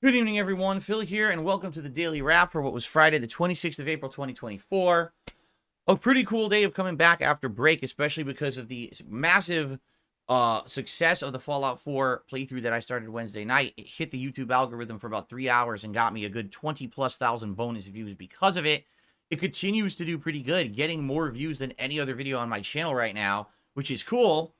Good evening, everyone. Phil here, and welcome to the Daily Wrap for what was Friday, the 26th of April, 2024. A pretty cool day of coming back after break, especially because of the massive success of the Fallout 4 playthrough that I started Wednesday night. It hit the YouTube algorithm for about 3 hours and got me a good 20+ thousand bonus views because of it. It continues to do pretty good, getting more views than any other video on my channel right now, which is cool.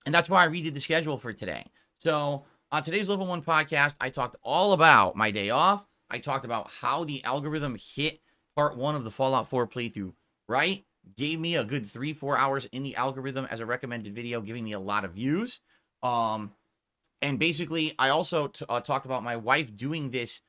And that's why I redid the schedule for today. So on today's Level 1 podcast, I talked all about my day off. I talked about how the algorithm hit part 1 of the Fallout 4 playthrough right. Gave me a good 3-4 hours in the algorithm as a recommended video, giving me a lot of views. And basically, I also talked about my wife doing this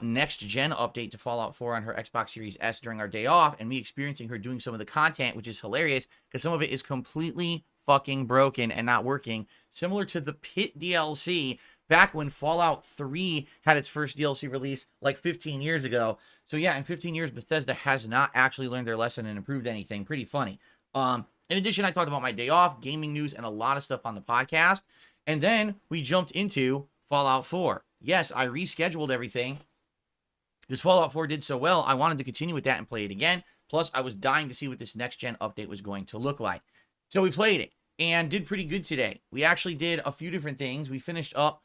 next-gen update to Fallout 4 on her Xbox Series S during our day off, and me experiencing her doing some of the content, which is hilarious, because some of it is completely fucking broken and not working, similar to the Pit DLC back when Fallout 3 had its first DLC release like 15 years ago. So yeah, in 15 years, Bethesda has not actually learned their lesson and improved anything. Pretty funny. In addition, I talked about my day off, gaming news, and a lot of stuff on the podcast. And then we jumped into Fallout 4. Yes, I rescheduled everything because Fallout 4 did so well. I wanted to continue with that and play it again. Plus, I was dying to see what this next-gen update was going to look like. So we played it and did pretty good today. We actually did a few different things. We finished up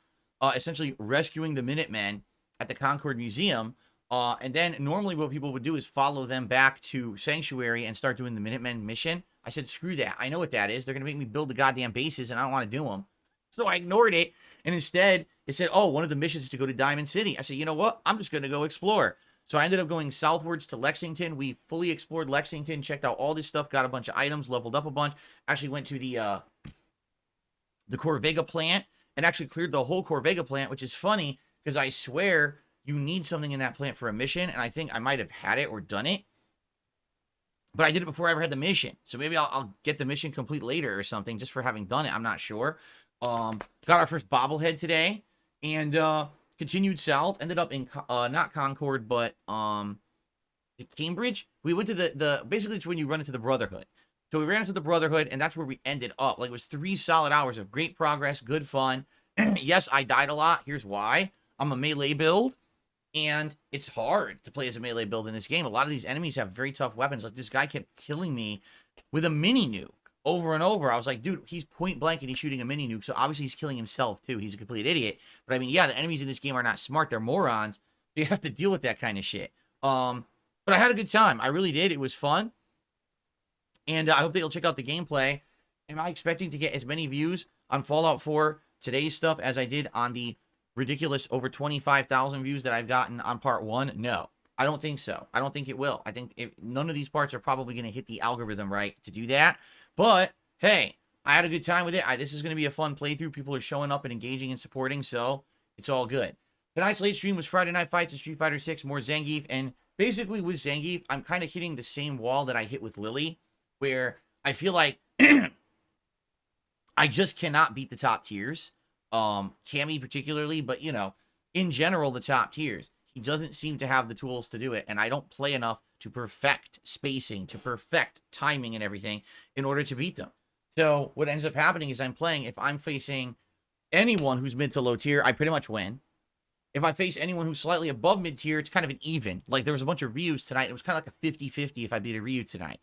essentially rescuing the Minutemen at the Concord Museum. And then normally what people would do is follow them back to Sanctuary and start doing the Minutemen mission. I said, screw that. I know what that is. They're going to make me build the goddamn bases, and I don't want to do them. So I ignored it. And instead, it said, oh, one of the missions is to go to Diamond City. I said, you know what? I'm just going to go explore. So I ended up going southwards to Lexington. We fully explored Lexington, checked out all this stuff, got a bunch of items, leveled up a bunch. Actually went to the Corvega plant and actually cleared the whole Corvega plant, which is funny because I swear you need something in that plant for a mission, and I think I might have had it or done it. But I did it before I ever had the mission. So maybe I'll get the mission complete later or something just for having done it. I'm not sure. Got our first bobblehead today and continued south. Ended up in not Concord, but Cambridge. We went to the basically it's when you run into the Brotherhood. So we ran into the Brotherhood, and that's where we ended up. Like, it was 3 solid hours of great progress, good fun. Yes, I died a lot. Here's why. I'm a melee build, and it's hard to play as a melee build in this game. A lot of these enemies have very tough weapons. Like, this guy kept killing me with a mini nuke over and over. I was like, dude, he's point blank and he's shooting a mini nuke, so obviously he's killing himself too. He's a complete idiot. But I mean, yeah, the enemies in this game are not smart. They're morons. So you have to deal with that kind of shit. But I had a good time. I really did. It was fun. And I hope that you'll check out the gameplay. Am I expecting to get as many views on Fallout 4 today's stuff as I did on the ridiculous over 25,000 views that I've gotten on part 1? No, I don't think so. I don't think it will. I think none of these parts are probably going to hit the algorithm right to do that. But, hey, I had a good time with it. This is going to be a fun playthrough. People are showing up and engaging and supporting, so it's all good. Tonight's late stream was Friday Night Fights in Street Fighter 6, more Zangief, and basically with Zangief, I'm kind of hitting the same wall that I hit with Lily, where I feel like I just cannot beat the top tiers. Cammy particularly, but, you know, in general, the top tiers. He doesn't seem to have the tools to do it, and I don't play enough to perfect spacing, to perfect timing and everything in order to beat them. So what ends up happening is I'm playing, if I'm facing anyone who's mid to low tier, I pretty much win. If I face anyone who's slightly above mid tier, it's kind of an even. Like, there was a bunch of Ryus tonight. It was kind of like a 50-50 if I beat a Ryu tonight.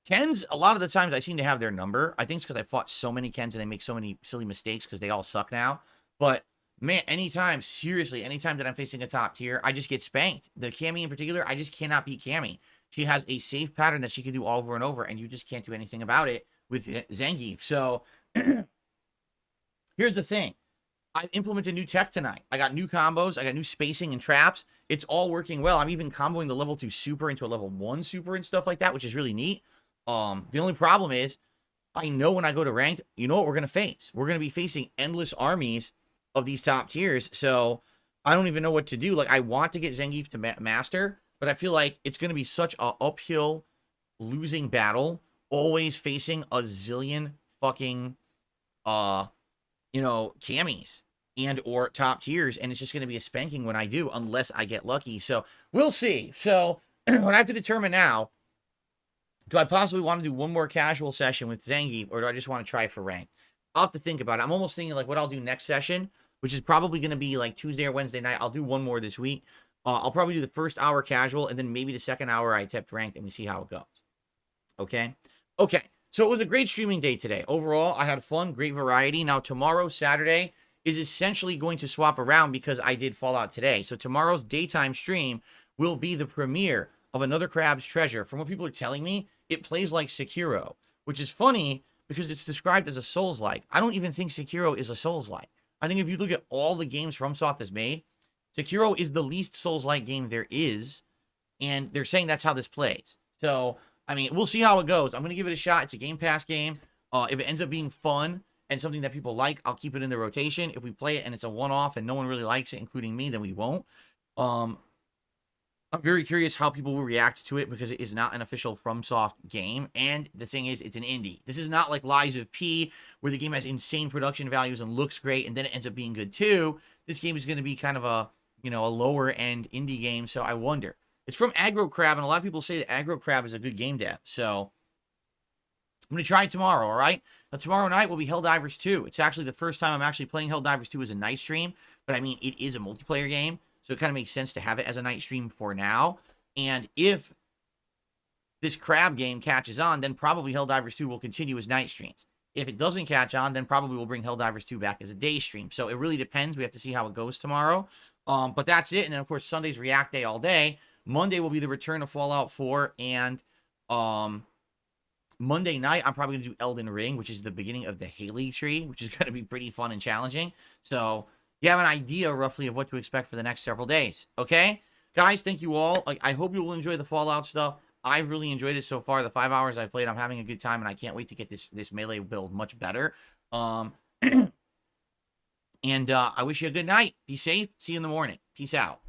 Kens, a lot of the times I seem to have their number. I think it's because I fought so many Kens and they make so many silly mistakes because they all suck now. But, man, anytime, seriously, anytime that I'm facing a top tier, I just get spanked. The Cammy in particular, I just cannot beat Cammy. She has a safe pattern that she can do over and over, and you just can't do anything about it with Zangief. So, here's the thing. I implemented new tech tonight. I got new combos. I got new spacing and traps. It's all working well. I'm even comboing the level 2 super into a level 1 super and stuff like that, which is really neat. The only problem is, I know when I go to ranked, you know what we're going to face. We're going to be facing endless armies of these top tiers, so I don't even know what to do. Like, I want to get Zangief to master, but I feel like it's going to be such a uphill losing battle, always facing a zillion fucking, Cammies and or top tiers, and it's just going to be a spanking when I do, unless I get lucky. So we'll see. So what I have to determine now, do I possibly want to do one more casual session with Zangief, or do I just want to try for rank? I'll have to think about it. I'm almost thinking like what I'll do next session. which is probably going to be like Tuesday or Wednesday night. I'll do one more this week. I'll probably do the first hour casual, and then maybe the second hour I tipped ranked, and we see how it goes. Okay? Okay. So it was a great streaming day today. Overall, I had fun, great variety. Now, tomorrow, Saturday, is essentially going to swap around because I did Fallout today. So tomorrow's daytime stream will be the premiere of Another Crab's Treasure. From what people are telling me, it plays like Sekiro, which is funny because it's described as a Souls-like. I don't even think Sekiro is a Souls-like. I think if you look at all the games FromSoft has made, Sekiro is the least Souls-like game there is, and they're saying that's how this plays. So, I mean, we'll see how it goes. I'm going to give it a shot. It's a Game Pass game. If it ends up being fun and something that people like, I'll keep it in the rotation. If we play it and it's a one-off and no one really likes it, including me, then we won't. I'm very curious how people will react to it because it is not an official FromSoft game. And the thing is, it's an indie. This is not like Lies of P, where the game has insane production values and looks great, and then it ends up being good too. This game is going to be kind of a, you know, a lower-end indie game, so I wonder. It's from Aggro Crab, and a lot of people say that Aggro Crab is a good game dev, so I'm going to try it tomorrow, all right? Now, tomorrow night will be Helldivers 2. It's actually the first time I'm actually playing Helldivers 2 as a night stream, but I mean, it is a multiplayer game, so it kind of makes sense to have it as a night stream for now. And if this crab game catches on, then probably Helldivers 2 will continue as night streams. If it doesn't catch on, then probably we'll bring Helldivers 2 back as a day stream. So it really depends. We have to see how it goes tomorrow. But that's it. And then, of course, Sunday's React Day all day. Monday will be the return of Fallout 4. And Monday night, I'm probably going to do Elden Ring, which is the beginning of the Haley tree, which is going to be pretty fun and challenging. So you have an idea roughly of what to expect for the next several days. Okay? Guys, thank you all. I hope you will enjoy the Fallout stuff. I've really enjoyed it so far. The 5 hours I've played, I'm having a good time, and I can't wait to get this melee build much better. And I wish you a good night. Be safe. See you in the morning. Peace out.